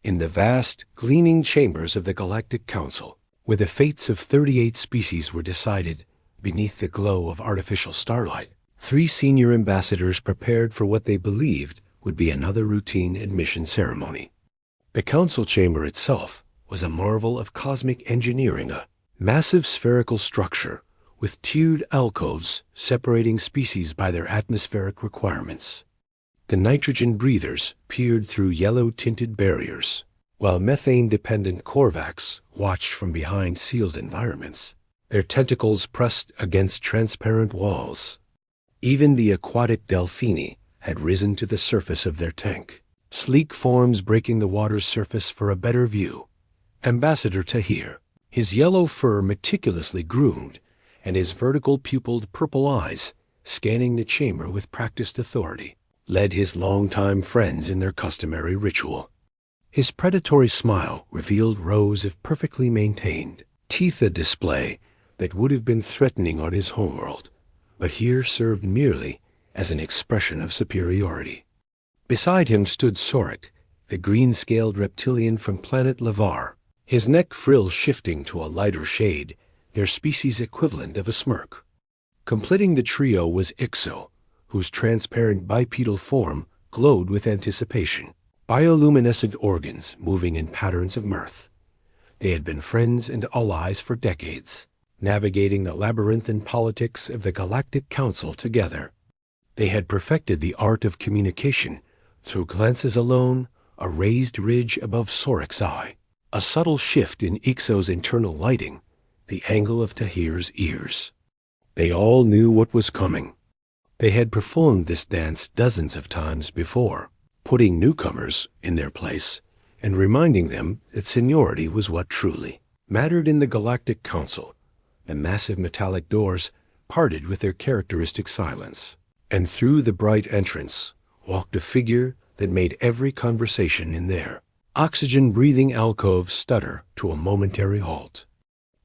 In the vast, gleaming chambers of the Galactic Council, where the fates of 38 species were decided beneath the glow of artificial starlight, 3 senior ambassadors prepared for what they believed would be another routine admission ceremony. The council chamber itself was a marvel of cosmic engineering, a massive spherical structure with tiered alcoves separating species by their atmospheric requirements. The nitrogen breathers peered through yellow-tinted barriers, while methane-dependent Korvax watched from behind sealed environments, their tentacles pressed against transparent walls. Even the aquatic Delphini had risen to the surface of their tank, sleek forms breaking the water's surface for a better view. Ambassador Tahir, his yellow fur meticulously groomed, and his vertical-pupiled purple eyes scanning the chamber with practiced authority, led his longtime friends in their customary ritual. His predatory smile revealed rows of perfectly maintained teeth, a display that would have been threatening on his homeworld, but here served merely as an expression of superiority. Beside him stood Sorik, the green-scaled reptilian from planet Lavar, his neck frills shifting to a lighter shade, their species equivalent of a smirk. Completing the trio was Ixo, whose transparent bipedal form glowed with anticipation, bioluminescent organs moving in patterns of mirth. They had been friends and allies for decades, navigating the labyrinthine politics of the Galactic Council together. They had perfected the art of communication through glances alone, a raised ridge above Sorik's eye, a subtle shift in Ixo's internal lighting, the angle of Tahir's ears. They all knew what was coming. They had performed this dance dozens of times before, putting newcomers in their place and reminding them that seniority was what truly mattered in the Galactic Council. The massive metallic doors parted with their characteristic silence, and through the bright entrance walked a figure that made every conversation in their oxygen-breathing alcove stutter to a momentary halt.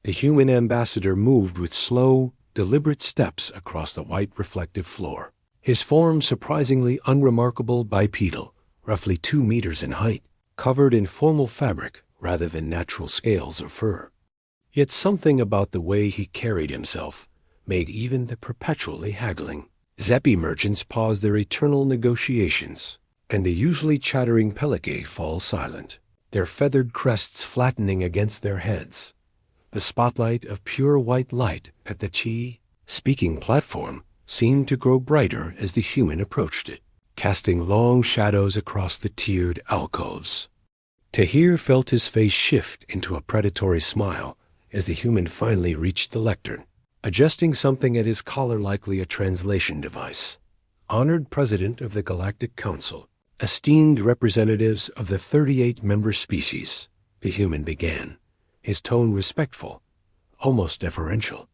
The human ambassador moved with slow, deliberate steps across the white reflective floor, his form surprisingly unremarkable bipedal, roughly 2 meters in height, covered in formal fabric rather than natural scales or fur. Yet something about the way he carried himself made even the perpetually haggling Zeppi merchants pause their eternal negotiations, and the usually chattering Pelike fall silent, their feathered crests flattening against their heads. The spotlight of pure white light at the Chi speaking platform seemed to grow brighter as the human approached it, casting long shadows across the tiered alcoves. Tahir felt his face shift into a predatory smile as the human finally reached the lectern, adjusting something at his collar, likely a translation device. Honored President of the Galactic Council, esteemed representatives of the 38 member species, the human began, his tone respectful, almost deferential.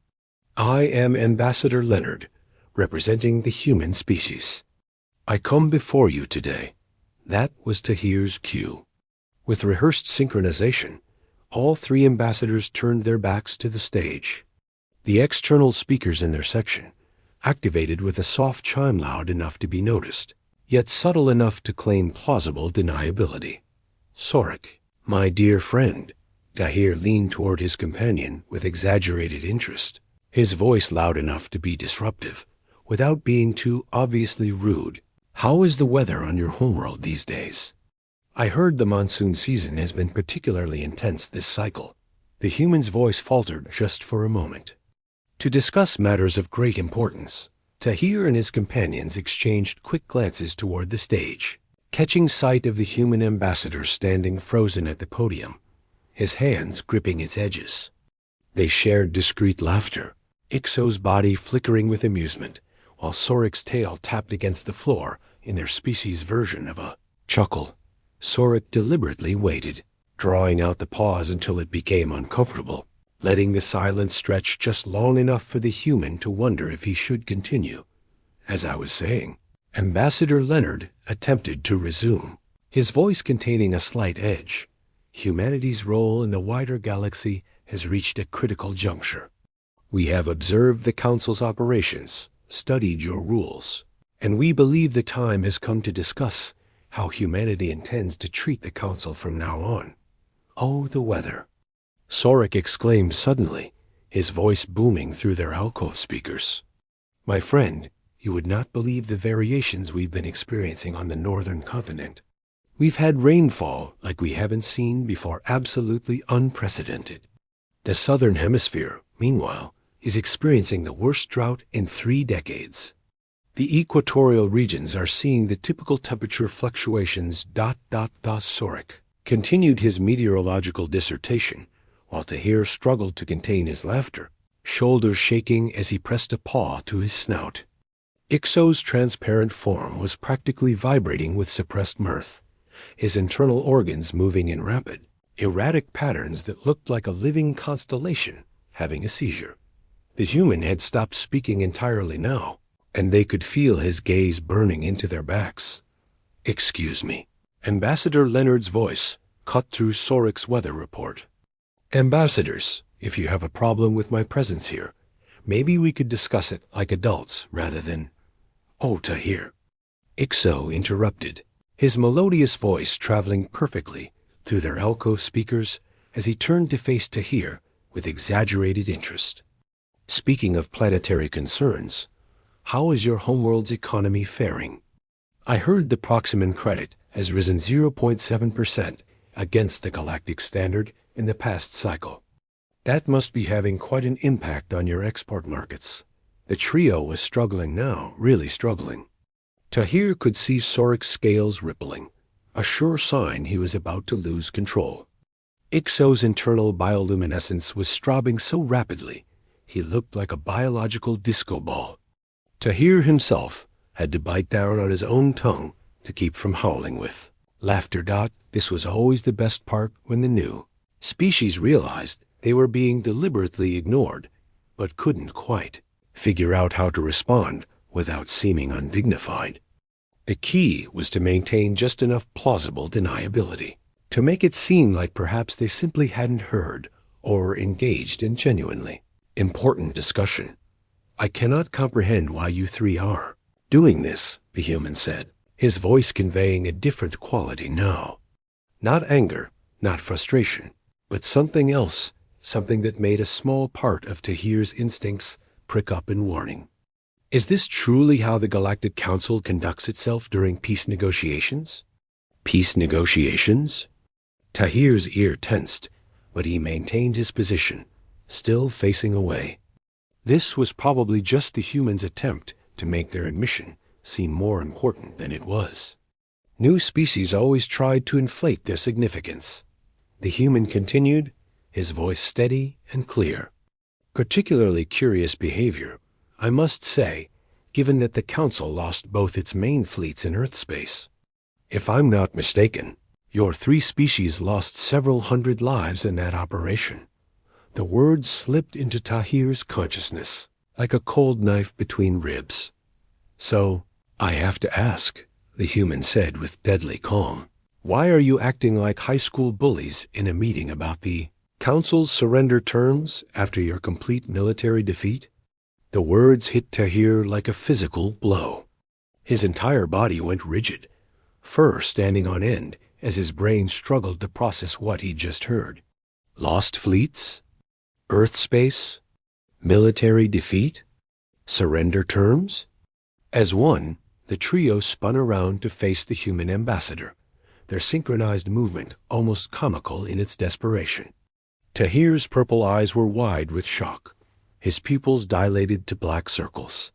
I am Ambassador Leonard, representing the human species. I come before you today. That was Tahir's cue. With rehearsed synchronization, all 3 ambassadors turned their backs to the stage. The external speakers in their section activated with a soft chime loud enough to be noticed, yet subtle enough to claim plausible deniability. Sorik, my dear friend. Tahir leaned toward his companion with exaggerated interest, his voice loud enough to be disruptive, without being too obviously rude. How is the weather on your homeworld these days? I heard the monsoon season has been particularly intense this cycle. The human's voice faltered just for a moment. To discuss matters of great importance, Tahir and his companions exchanged quick glances toward the stage, catching sight of the human ambassador standing frozen at the podium, his hands gripping its edges. They shared discreet laughter, Ixo's body flickering with amusement, while Sorik's tail tapped against the floor in their species' version of a chuckle. Sorik deliberately waited, drawing out the pause until it became uncomfortable, letting the silence stretch just long enough for the human to wonder if he should continue. As I was saying, Ambassador Leonard attempted to resume, his voice containing a slight edge. Humanity's role in the wider galaxy has reached a critical juncture. We have observed the Council's operations, studied your rules, and we believe the time has come to discuss how humanity intends to treat the council from now on. Oh, the weather. Sorik exclaimed suddenly, his voice booming through their alcove speakers. My friend, you would not believe the variations we've been experiencing on the northern continent. We've had rainfall like we haven't seen before, absolutely unprecedented. The southern hemisphere, meanwhile, is experiencing the worst drought in 3 decades. The equatorial regions are seeing the typical temperature fluctuations. Sorik continued his meteorological dissertation, while Tahir struggled to contain his laughter, shoulders shaking as he pressed a paw to his snout. Ixo's transparent form was practically vibrating with suppressed mirth, his internal organs moving in rapid, erratic patterns that looked like a living constellation having a seizure. The human had stopped speaking entirely now, and they could feel his gaze burning into their backs. Excuse me. Ambassador Leonard's voice cut through Sorik's weather report. Ambassadors, if you have a problem with my presence here, maybe we could discuss it like adults rather than... Oh, Tahir. Ixo interrupted, his melodious voice traveling perfectly through their alcove speakers as he turned to face Tahir with exaggerated interest. Speaking of planetary concerns, how is your homeworld's economy faring? I heard the Proximan credit has risen 0.7% against the Galactic standard in the past cycle. That must be having quite an impact on your export markets. The trio was struggling now, really struggling. Tahir could see Sorik's scales rippling, a sure sign he was about to lose control. Ixo's internal bioluminescence was throbbing so rapidly, he looked like a biological disco ball. Tahir himself had to bite down on his own tongue to keep from howling with laughter. This was always the best part when the new species realized they were being deliberately ignored, but couldn't quite figure out how to respond without seeming undignified. The key was to maintain just enough plausible deniability, to make it seem like perhaps they simply hadn't heard or engaged in genuinely important discussion. I cannot comprehend why you 3 are doing this, the human said, his voice conveying a different quality now. Not anger, not frustration, but something else, something that made a small part of Tahir's instincts prick up in warning. Is this truly how the Galactic Council conducts itself during peace negotiations? Peace negotiations? Tahir's ear tensed, but he maintained his position, still facing away. This was probably just the humans' attempt to make their admission seem more important than it was. New species always tried to inflate their significance. The human continued, his voice steady and clear. Particularly curious behavior, I must say, given that the Council lost both its main fleets in Earth space. If I'm not mistaken, your 3 species lost several hundred lives in that operation. The words slipped into Tahir's consciousness, like a cold knife between ribs. So, I have to ask, the human said with deadly calm, why are you acting like high school bullies in a meeting about the Council's surrender terms after your complete military defeat? The words hit Tahir like a physical blow. His entire body went rigid, fur standing on end as his brain struggled to process what he'd just heard. Lost fleets? Earth space? Military defeat? Surrender terms? As one, the trio spun around to face the human ambassador, their synchronized movement almost comical in its desperation. Tahir's purple eyes were wide with shock, his pupils dilated to black circles.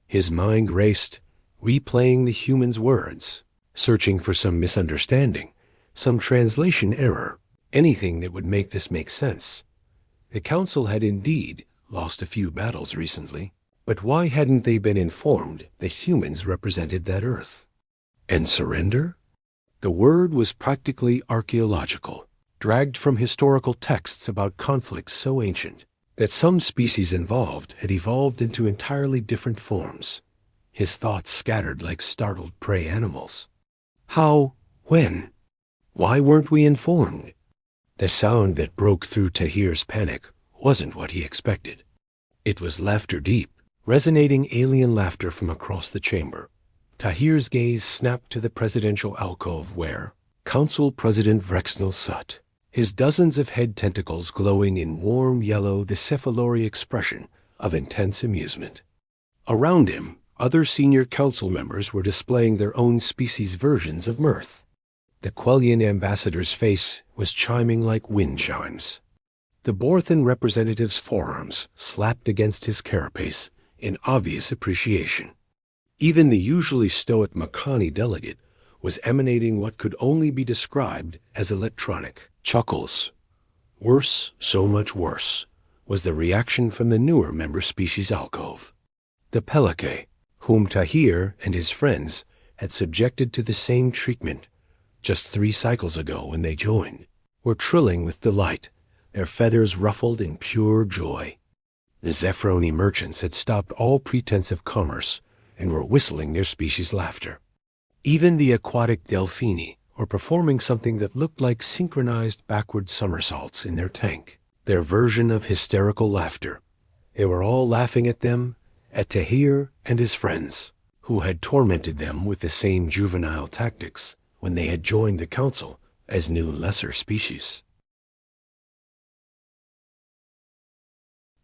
His mind raced, replaying the human's words, searching for some misunderstanding, some translation error, anything that would make this make sense. The Council had indeed lost a few battles recently, but why hadn't they been informed that humans represented that Earth? And surrender? The word was practically archaeological, dragged from historical texts about conflicts so ancient that some species involved had evolved into entirely different forms. His thoughts scattered like startled prey animals. How? When? Why weren't we informed? The sound that broke through Tahir's panic wasn't what he expected. It was laughter deep, resonating alien laughter from across the chamber. Tahir's gaze snapped to the presidential alcove where Council President Vrexnel sat, his dozens of head tentacles glowing in warm yellow, the cephalori expression of intense amusement. Around him, other senior council members were displaying their own species versions of mirth. The Quellian ambassador's face was chiming like wind chimes. The Borthan representative's forearms slapped against his carapace in obvious appreciation. Even the usually stoic Makani delegate was emanating what could only be described as electronic chuckles. Worse, so much worse, was the reaction from the newer member species alcove. The Pelike, whom Tahir and his friends had subjected to the same treatment just 3 cycles ago when they joined, were trilling with delight, their feathers ruffled in pure joy. The Zephroni merchants had stopped all pretense of commerce and were whistling their species' laughter. Even the aquatic Delphini were performing something that looked like synchronized backward somersaults in their tank, their version of hysterical laughter. They were all laughing at them, at Tahir and his friends, who had tormented them with the same juvenile tactics when they had joined the council as new lesser species.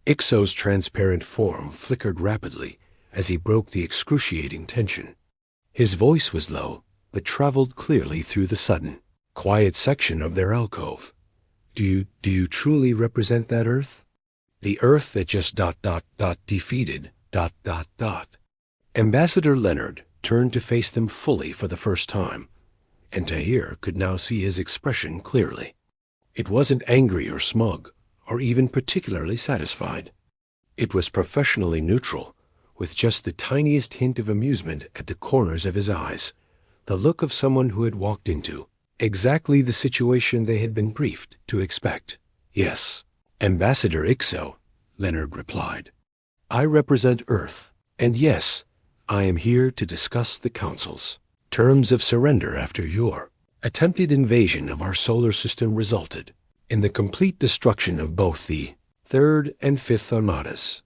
Ixo's transparent form flickered rapidly as he broke the excruciating tension. His voice was low, but traveled clearly through the sudden, quiet section of their alcove. Do you truly represent that Earth? The Earth that just ... defeated ... Ambassador Leonard turned to face them fully for the first time, and Tahir could now see his expression clearly. It wasn't angry or smug, or even particularly satisfied. It was professionally neutral, with just the tiniest hint of amusement at the corners of his eyes, the look of someone who had walked into exactly the situation they had been briefed to expect. Yes, Ambassador Ixo, Leonard replied. I represent Earth, and yes, I am here to discuss the Council's terms of surrender after your attempted invasion of our solar system resulted in the complete destruction of both the 3rd and 5th Armadas.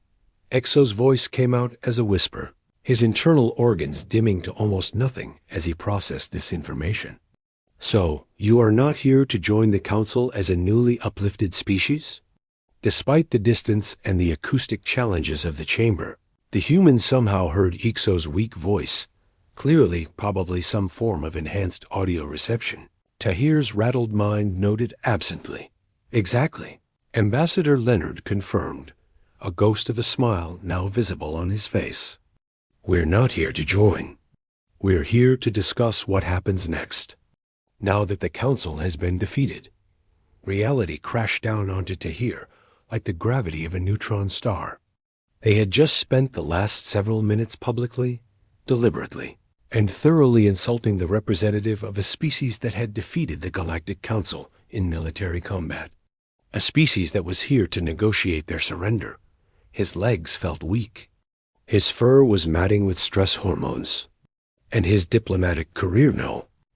Ixo's voice came out as a whisper, his internal organs dimming to almost nothing as he processed this information. So, you are not here to join the Council as a newly uplifted species? Despite the distance and the acoustic challenges of the chamber, the humans somehow heard Ixo's weak voice, clearly probably some form of enhanced audio reception. Tahir's rattled mind noted absently. Exactly. Ambassador Leonard confirmed, a ghost of a smile now visible on his face. We're not here to join. We're here to discuss what happens next. Now that the Council has been defeated, reality crashed down onto Tahir like the gravity of a neutron star. They had just spent the last several minutes publicly, deliberately, and thoroughly insulting the representative of a species that had defeated the Galactic Council in military combat. A species that was here to negotiate their surrender. His legs felt weak. His fur was matting with stress hormones. And his diplomatic career,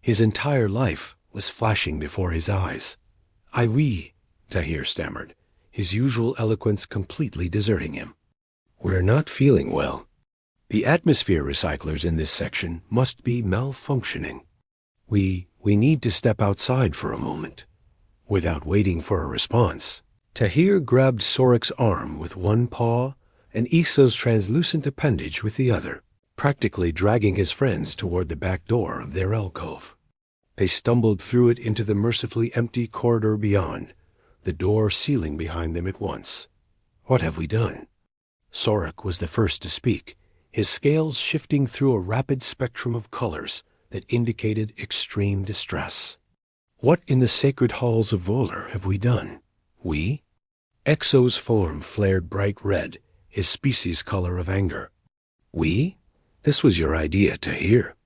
his entire life was flashing before his eyes. Oui, Tahir stammered, his usual eloquence completely deserting him. We're not feeling well. The atmosphere recyclers in this section must be malfunctioning. We need to step outside for a moment. Without waiting for a response, Tahir grabbed Sorek's arm with one paw and Ixo's translucent appendage with the other, practically dragging his friends toward the back door of their alcove. They stumbled through it into the mercifully empty corridor beyond, the door sealing behind them at once. What have we done? Sorek was the first to speak, his scales shifting through a rapid spectrum of colors that indicated extreme distress. What in the sacred halls of Volar have we done? We? Ixo's form flared bright red, his species color of anger. We? This was your idea, Tahir.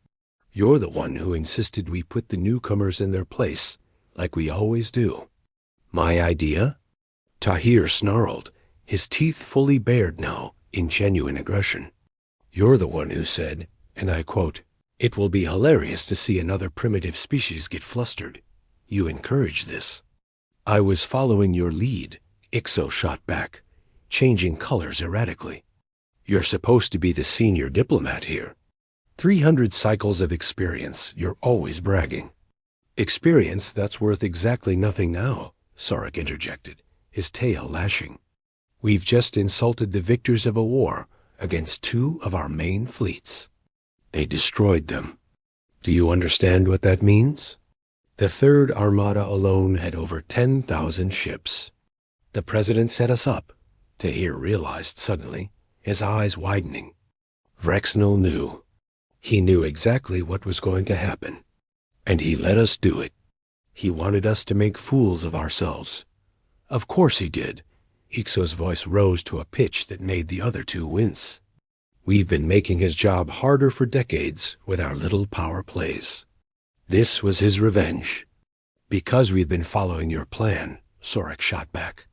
You're the one who insisted we put the newcomers in their place, like we always do. My idea? Tahir snarled, his teeth fully bared now in genuine aggression. You're the one who said, and I quote, "It will be hilarious to see another primitive species get flustered. You encouraged this." I was following your lead, Ixo shot back, changing colors erratically. You're supposed to be the senior diplomat here. 300 cycles of experience, you're always bragging. Experience that's worth exactly nothing now, Sarek interjected, his tail lashing. We've just insulted the victors of a war against 2 of our main fleets. They destroyed them. Do you understand what that means? The Third Armada alone had over 10,000 ships. The president set us up, Tahir realized suddenly, his eyes widening. Vrexnel knew. He knew exactly what was going to happen. And he let us do it. He wanted us to make fools of ourselves. Of course he did. Ixo's voice rose to a pitch that made the other 2 wince. We've been making his job harder for decades with our little power plays. This was his revenge. Because we've been following your plan, Sarek shot back.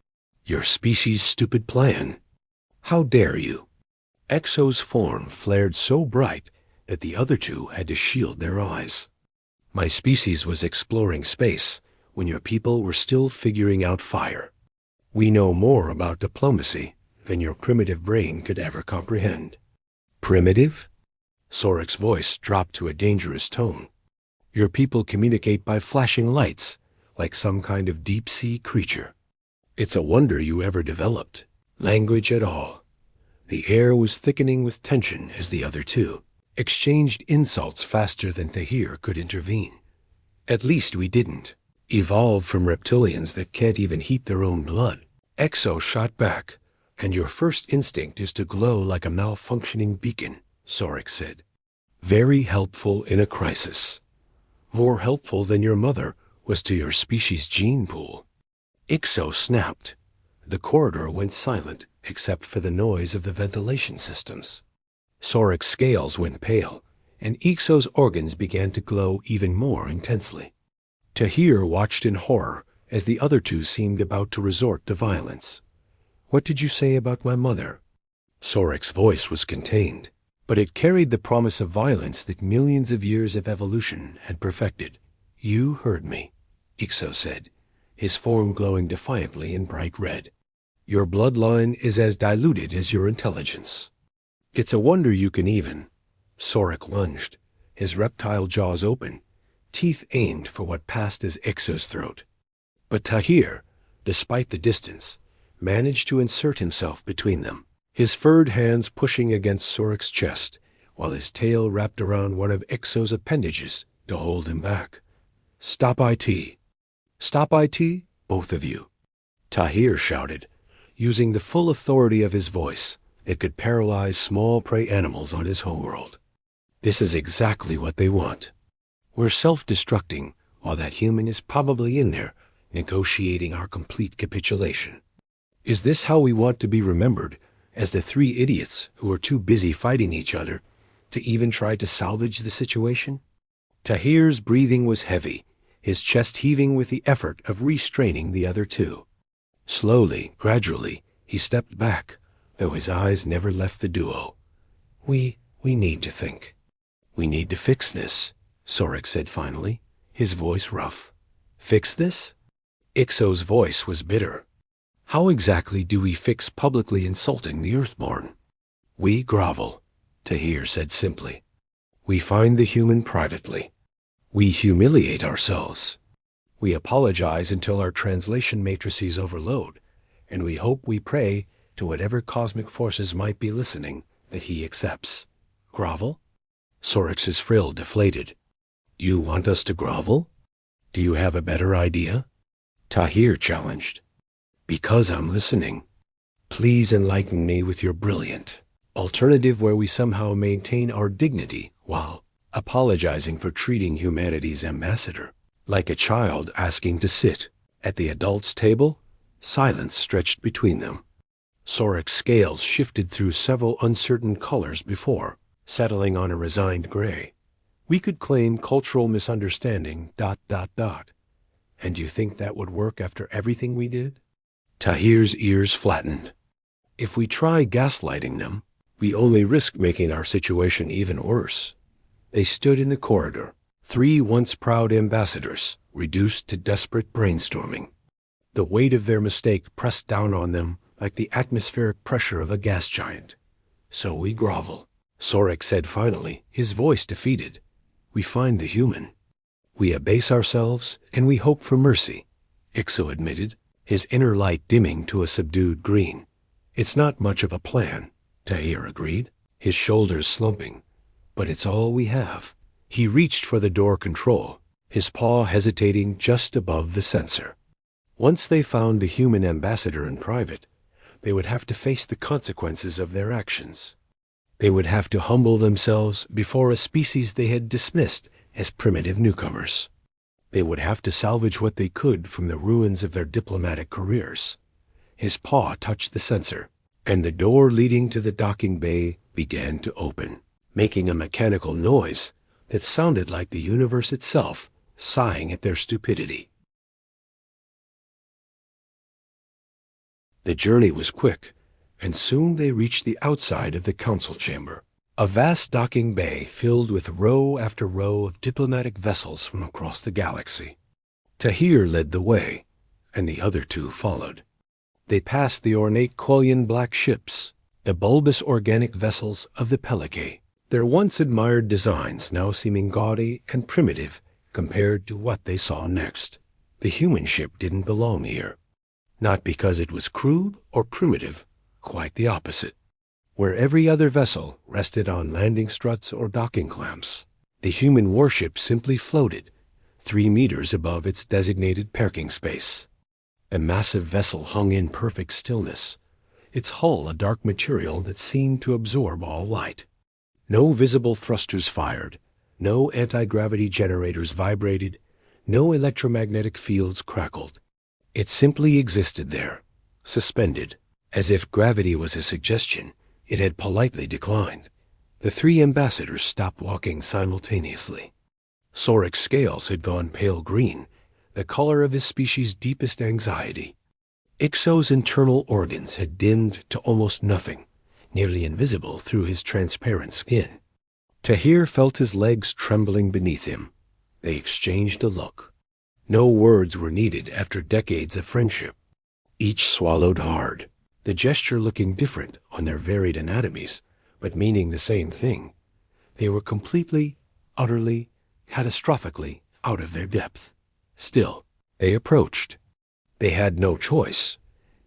Your species' stupid plan. How dare you? Exo's form flared so bright that the other 2 had to shield their eyes. My species was exploring space when your people were still figuring out fire. We know more about diplomacy than your primitive brain could ever comprehend. Primitive? Sorek's voice dropped to a dangerous tone. Your people communicate by flashing lights, like some kind of deep-sea creature. It's a wonder you ever developed language at all. The air was thickening with tension as the other 2 exchanged insults faster than Tahir could intervene. At least we didn't. Evolved from reptilians that can't even heat their own blood. Exo shot back, and your first instinct is to glow like a malfunctioning beacon, Sarek said. Very helpful in a crisis. More helpful than your mother was to your species' gene pool. Ixo snapped. The corridor went silent except for the noise of the ventilation systems. Sorek's scales went pale, and Ixo's organs began to glow even more intensely. Tahir watched in horror as the other 2 seemed about to resort to violence. What did you say about my mother? Sorek's voice was contained, but it carried the promise of violence that millions of years of evolution had perfected. You heard me, Ixo said, his form glowing defiantly in bright red. Your bloodline is as diluted as your intelligence. It's a wonder you can even. Sarek lunged, his reptile jaws open, teeth aimed for what passed as Ixo's throat. But Tahir, despite the distance, managed to insert himself between them, his furred hands pushing against Sorek's chest, while his tail wrapped around one of Ixo's appendages to hold him back. Stop IT. Stop IT, both of you. Tahir shouted, using the full authority of his voice. It could paralyze small prey animals on his homeworld. This is exactly what they want. We're self-destructing while that human is probably in there negotiating our complete capitulation. Is this how we want to be remembered, as the 3 idiots who were too busy fighting each other to even try to salvage the situation? Tahir's breathing was heavy, his chest heaving with the effort of restraining the other 2. Slowly, gradually, he stepped back, though his eyes never left the duo. We need to think. We need to fix this, Sarek said finally, his voice rough. Fix this? Ixo's voice was bitter. How exactly do we fix publicly insulting the Earthborn? We grovel, Tahir said simply. We find the human privately. We humiliate ourselves. We apologize until our translation matrices overload, and we hope we pray to whatever cosmic forces might be listening that he accepts. Grovel? Sorek's frill deflated. You want us to grovel? Do you have a better idea? Tahir challenged. Because I'm listening. Please enlighten me with your brilliant alternative where we somehow maintain our dignity while apologizing for treating humanity's ambassador like a child asking to sit. At the adults' table, silence stretched between them. Sorek's scales shifted through several uncertain colors before, settling on a resigned gray. We could claim cultural misunderstanding, ... And you think that would work after everything we did? Tahir's ears flattened. If we try gaslighting them, we only risk making our situation even worse. They stood in the corridor, 3 once proud ambassadors, reduced to desperate brainstorming. The weight of their mistake pressed down on them like the atmospheric pressure of a gas giant. So we grovel, Sorek said finally, his voice defeated. "We find the human. We abase ourselves, and we hope for mercy," Ixo admitted, his inner light dimming to a subdued green. "It's not much of a plan," Tahir agreed, his shoulders slumping. "But it's all we have." He reached for the door control, his paw hesitating just above the sensor. Once they found the human ambassador in private, they would have to face the consequences of their actions. They would have to humble themselves before a species they had dismissed as primitive newcomers. They would have to salvage what they could from the ruins of their diplomatic careers. His paw touched the sensor, and the door leading to the docking bay began to open, making a mechanical noise that sounded like the universe itself sighing at their stupidity. The journey was quick, and soon they reached the outside of the council chamber, a vast docking bay filled with row after row of diplomatic vessels from across the galaxy. Tahir led the way, and the other two followed. They passed the ornate Quillian black ships, the bulbous organic vessels of the Pelike, their once admired designs now seeming gaudy and primitive compared to what they saw next. The human ship didn't belong here. Not because it was crude or primitive, quite the opposite. Where every other vessel rested on landing struts or docking clamps, the human warship simply floated, 3 meters above its designated parking space. The massive vessel hung in perfect stillness, its hull a dark material that seemed to absorb all light. No visible thrusters fired, no anti-gravity generators vibrated, no electromagnetic fields crackled. It simply existed there, suspended, as if gravity was a suggestion it had politely declined. The 3 ambassadors stopped walking simultaneously. Sorek's scales had gone pale green, the color of his species' deepest anxiety. Ixo's internal organs had dimmed to almost nothing, nearly invisible through his transparent skin. Tahir felt his legs trembling beneath him. They exchanged a look. No words were needed after decades of friendship. Each swallowed hard, the gesture looking different on their varied anatomies, but meaning the same thing. They were completely, utterly, catastrophically out of their depth. Still, they approached. They had no choice.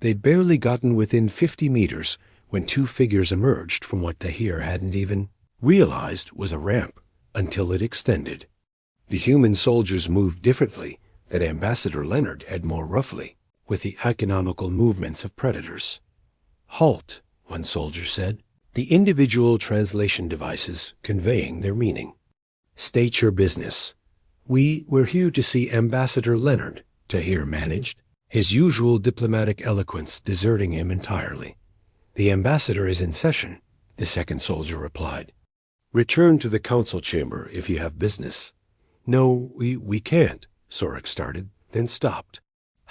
They'd barely gotten within 50 meters when 2 figures emerged from what Tahir hadn't even realized was a ramp until it extended. The human soldiers moved differently that Ambassador Leonard had more roughly, with the economical movements of predators. "Halt," one soldier said, the individual translation devices conveying their meaning. "State your business." We're here to see Ambassador Leonard," Tahir managed, his usual diplomatic eloquence deserting him entirely. "The ambassador is in session," the second soldier replied. "Return to the council chamber if you have business." "No, we can't," Sorek started, then stopped.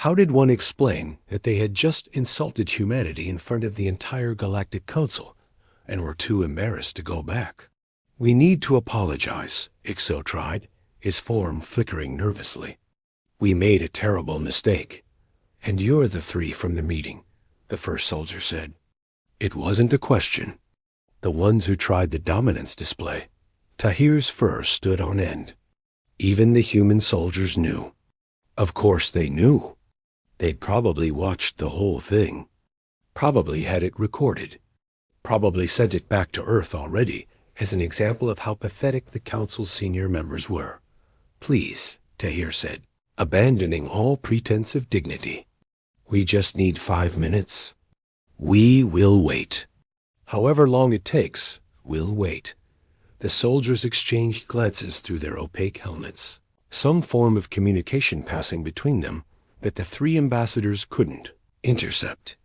How did one explain that they had just insulted humanity in front of the entire Galactic Council and were too embarrassed to go back? "We need to apologize," Ixo tried, his form flickering nervously. "We made a terrible mistake." "And you're the 3 from the meeting," the first soldier said. It wasn't a question. The ones who tried the dominance display. Tahir's fur stood on end. Even the human soldiers knew. Of course they knew. They'd probably watched the whole thing. Probably had it recorded. Probably sent it back to Earth already as an example of how pathetic the Council's senior members were. "Please," Tahir said, abandoning all pretense of dignity. "We just need 5 minutes." "We will wait. However long it takes, we'll wait." The soldiers exchanged glances through their opaque helmets, some form of communication passing between them that the 3 ambassadors couldn't intercept.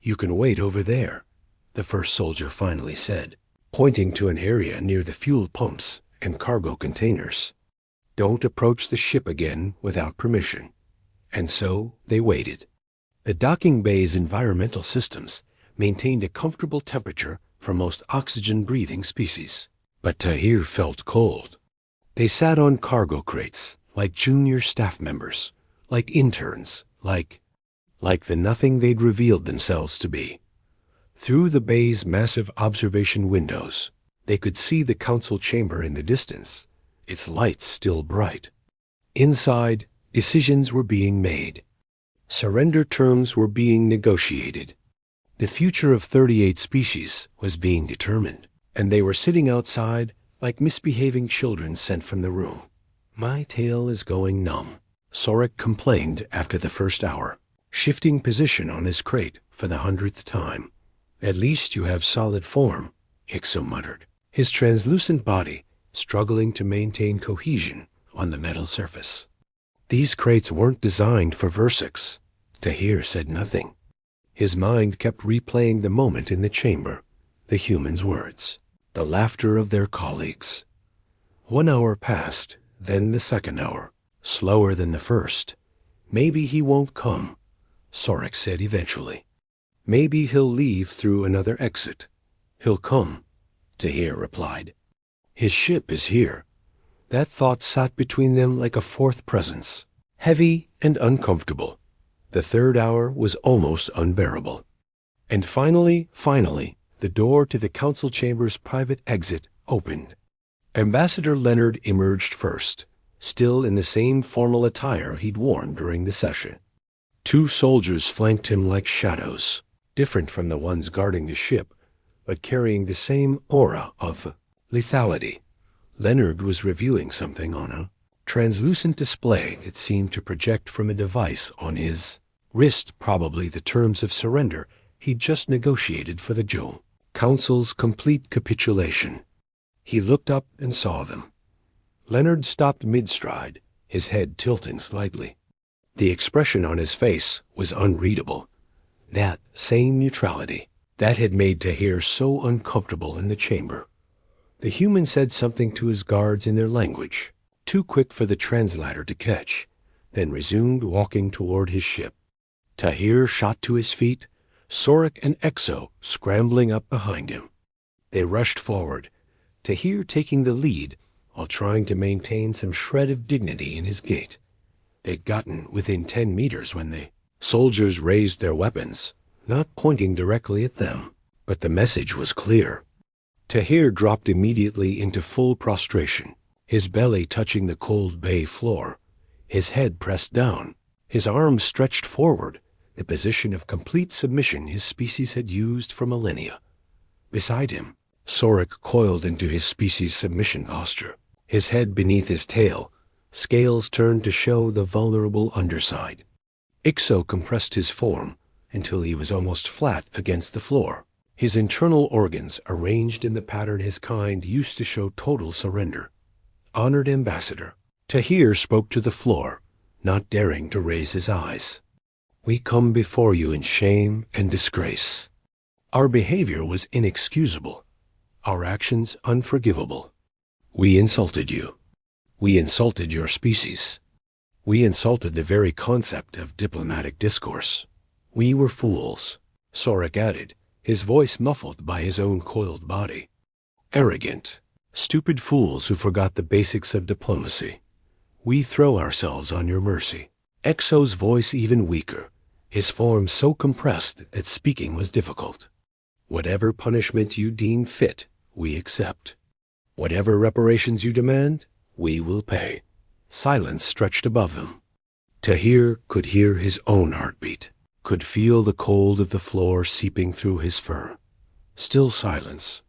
"You can wait over there," the first soldier finally said, pointing to an area near the fuel pumps and cargo containers. "Don't approach the ship again without permission." And so they waited. The docking bay's environmental systems maintained a comfortable temperature for most oxygen-breathing species. But Tahir felt cold. They sat on cargo crates, like junior staff members, like interns, like the nothing they'd revealed themselves to be. Through the bay's massive observation windows, They could see the council chamber in the distance, its lights still bright. Inside, decisions were being made. Surrender terms were being negotiated. The future of 38 species was being determined, and they were sitting outside like misbehaving children sent from the room. "My tail is going numb," Sorek complained after the first hour, shifting position on his crate for the 100th time. "At least you have solid form," Ixo muttered, his translucent body struggling to maintain cohesion on the metal surface. "These crates weren't designed for Versix." Tahir said nothing. His mind kept replaying the moment in the chamber, the humans' words, the laughter of their colleagues. 1 hour passed, then the second hour, slower than the first. "Maybe he won't come," Sorek said eventually. "Maybe he'll leave through another exit." "He'll come," Tahir replied. "His ship is here." That thought sat between them like a fourth presence, heavy and uncomfortable. The third hour was almost unbearable. And finally, the door to the council chamber's private exit opened. Ambassador Leonard emerged first, still in the same formal attire he'd worn during the session. 2 soldiers flanked him like shadows, different from the ones guarding the ship, but carrying the same aura of lethality. Leonard was reviewing something on a translucent display that seemed to project from a device on his wrist, probably the terms of surrender he'd just negotiated for the Joe Council's complete capitulation. He looked up and saw them. Leonard stopped mid-stride, his head tilting slightly. The expression on his face was unreadable. That same neutrality that had made Tahir so uncomfortable in the chamber. The human said something to his guards in their language, too quick for the translator to catch, then resumed walking toward his ship. Tahir shot to his feet, Sorek and Exo scrambling up behind him. They rushed forward, Tahir taking the lead while trying to maintain some shred of dignity in his gait. They'd gotten within 10 meters when the soldiers raised their weapons, not pointing directly at them, but the message was clear. Tahir dropped immediately into full prostration, his belly touching the cold bay floor, his head pressed down, his arms stretched forward, the position of complete submission his species had used for millennia. Beside him, Sorek coiled into his species' submission posture, his head beneath his tail, scales turned to show the vulnerable underside. Ixo compressed his form until he was almost flat against the floor, his internal organs arranged in the pattern his kind used to show total surrender. "Honored Ambassador," Tahir spoke to the floor, not daring to raise his eyes. "We come before you in shame and disgrace. Our behavior was inexcusable, our actions unforgivable. We insulted you. We insulted your species. We insulted the very concept of diplomatic discourse. We were fools," Sorek added, his voice muffled by his own coiled body. "Arrogant, stupid fools who forgot the basics of diplomacy. We throw ourselves on your mercy." Exo's voice even weaker, his form so compressed that speaking was difficult. "Whatever punishment you deem fit, we accept. Whatever reparations you demand, we will pay." Silence stretched above them. Tahir could hear his own heartbeat, could feel the cold of the floor seeping through his fur. Still silence.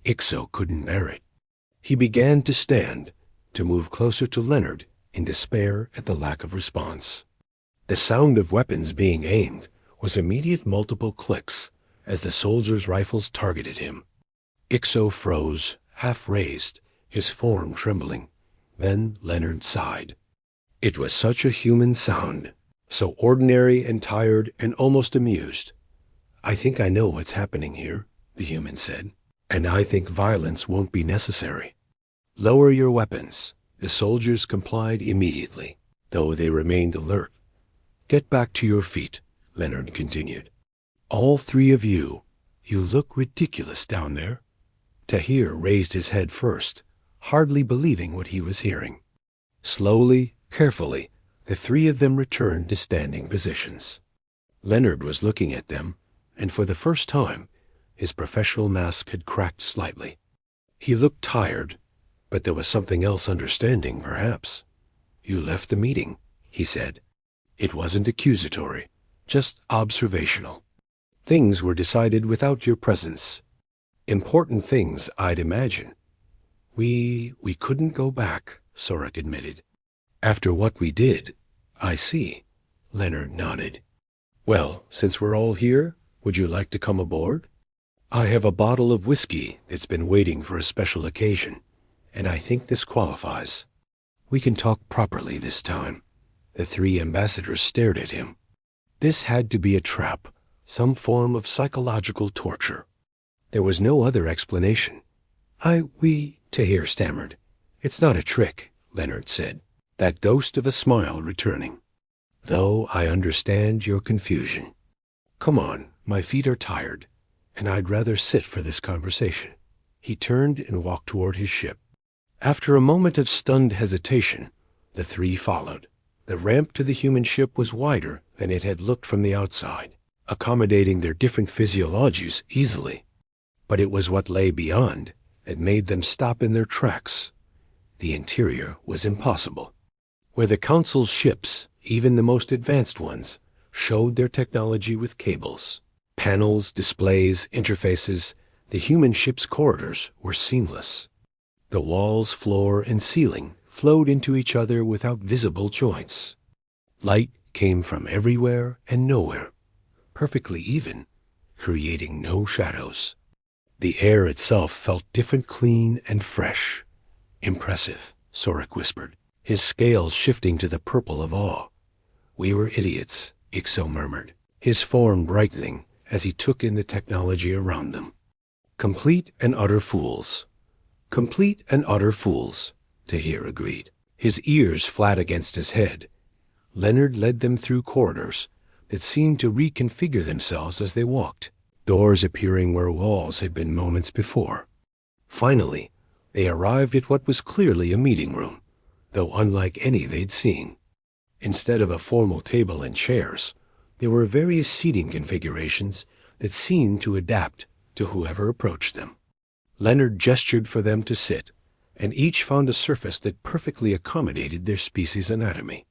Ixo couldn't bear it. He began to stand, to move closer to Leonard in despair at the lack of response. The sound of weapons being aimed was immediate multiple clicks as the soldiers' rifles targeted him. Ixo froze, half raised, his form trembling. Then Leonard sighed. It was such a human sound, so ordinary and tired and almost amused. "I think I know what's happening here," the human said, "and I think violence won't be necessary." "Lower your weapons." The soldiers complied immediately, though they remained alert. "Get back to your feet," Leonard continued. "All 3 of you, you look ridiculous down there." Tahir raised his head first, hardly believing what he was hearing. Slowly, carefully, the 3 of them returned to standing positions. Leonard was looking at them, and for the first time, his professional mask had cracked slightly. He looked tired, but there was something else understanding, perhaps. "You left the meeting," he said. It wasn't accusatory, just observational. "Things were decided without your presence. Important things, I'd imagine." We couldn't go back," Sorek admitted. "After what we did." "I see." Leonard nodded. "Well, since we're all here, would you like to come aboard? I have a bottle of whiskey that's been waiting for a special occasion, and I think this qualifies. We can talk properly this time." The three ambassadors stared at him. This had to be a trap, some form of psychological torture. There was no other explanation. Tahir stammered. "It's not a trick," Leonard said, that ghost of a smile returning. "Though I understand your confusion. Come on, my feet are tired, and I'd rather sit for this conversation." He turned and walked toward his ship. After a moment of stunned hesitation, the three followed. The ramp to the human ship was wider than it had looked from the outside, accommodating their different physiologies easily. But it was what lay beyond that made them stop in their tracks. The interior was impossible. Where the Council's ships, even the most advanced ones, showed their technology with cables, panels, displays, interfaces, the human ship's corridors were seamless. The walls, floor, and ceiling flowed into each other without visible joints. Light came from everywhere and nowhere, perfectly even, creating no shadows. The air itself felt different, clean, and fresh. "Impressive," Sorek whispered, his scales shifting to the purple of awe. "We were idiots," Ixo murmured, his form brightening as he took in the technology around them. "Complete and utter fools." "Complete and utter fools," Tahir agreed, his ears flat against his head. Leonard led them through corridors that seemed to reconfigure themselves as they walked, doors appearing where walls had been moments before. Finally, they arrived at what was clearly a meeting room, though unlike any they'd seen. Instead of a formal table and chairs, there were various seating configurations that seemed to adapt to whoever approached them. Leonard gestured for them to sit, and each found a surface that perfectly accommodated their species' anatomy.